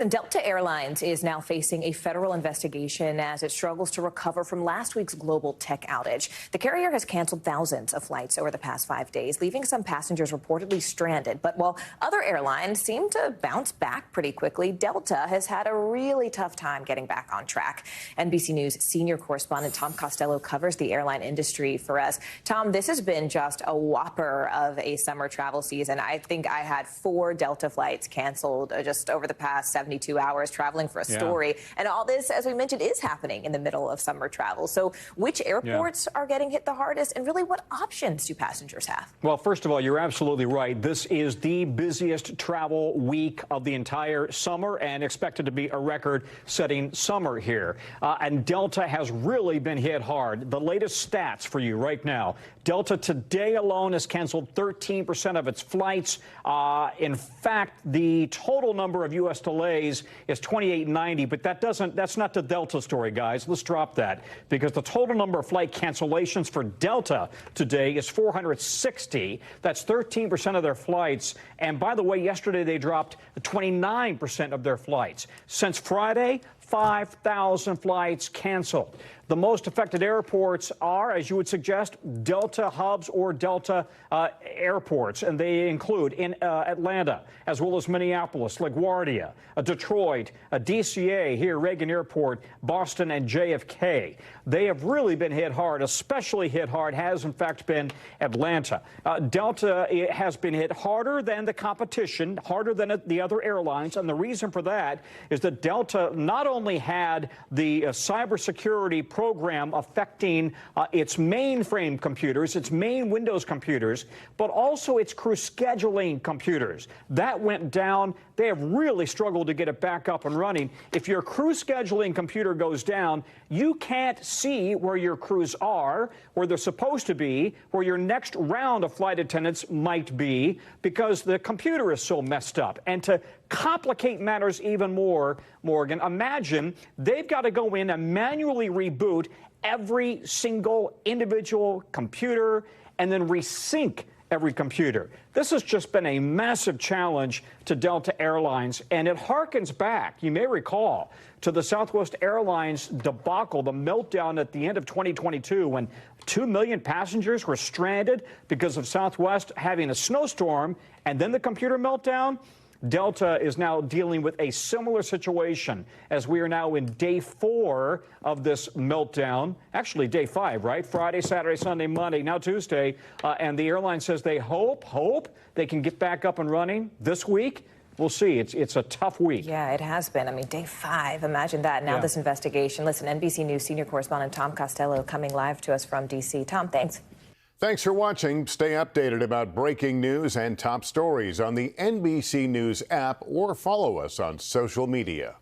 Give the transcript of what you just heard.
And Delta Airlines is now facing a federal investigation as it struggles to recover from last week's global tech outage. The carrier has canceled thousands of flights over the past 5 days, leaving some passengers reportedly stranded. But while other airlines seem to bounce back pretty quickly, Delta has had a really tough time getting back on track. NBC News senior correspondent Tom Costello covers the airline industry for us. Tom, this has been just a whopper of a summer travel season. I think I had 4 Delta flights canceled just over the past 72 hours traveling for a story. Yeah. And all this, as we mentioned, is happening in the middle of summer travel. So which airports are getting hit the hardest, and really what options do passengers have? Well, first of all, you're absolutely right. This is the busiest travel week of the entire summer and expected to be a record-setting summer here. And Delta has really been hit hard. The latest stats for you right now. Delta today alone has canceled 13% of its flights. In fact, the total number of U.S. delays is 2890, but that's not the Delta story, guys. Let's drop that, because the total number of flight cancellations for Delta today is 460. That's 13% of their flights. And by the way, yesterday they dropped 29% of their flights. Since Friday, 5,000 flights canceled. The most affected airports are, as you would suggest, Delta hubs or Delta airports, and they include in Atlanta, as well as Minneapolis, LaGuardia, Detroit, DCA here, Reagan Airport, Boston, and JFK. They have really been hit hard. Especially hit hard has, in fact, been Atlanta. Delta has been hit harder than the competition, harder than the other airlines, and the reason for that is that Delta not only had the cybersecurity program affecting its mainframe computers, its main Windows computers, but also its crew scheduling computers. That went down. They have really struggled to get it back up and running. If your crew scheduling computer goes down, you can't see where your crews are, where they're supposed to be, where your next round of flight attendants might be, because the computer is so messed up. And to complicate matters even more, Morgan, imagine they've got to go in and manually reboot every single individual computer and then resync every computer. This has just been a massive challenge to Delta Airlines, and it harkens back, you may recall, to the Southwest Airlines debacle, the meltdown at the end of 2022 when 2 million passengers were stranded because of Southwest having a snowstorm and then the computer meltdown. Delta is now dealing with a similar situation as we are now in day 4 of this meltdown. Actually, day 5, right? Friday, Saturday, Sunday, Monday, now Tuesday. And the airline says they hope they can get back up and running this week. We'll see. It's a tough week. Yeah, it has been. I mean, day 5. Imagine that. Now this investigation. Listen, NBC News senior correspondent Tom Costello coming live to us from D.C. Tom, thanks. Thanks for watching. Stay updated about breaking news and top stories on the NBC News app or follow us on social media.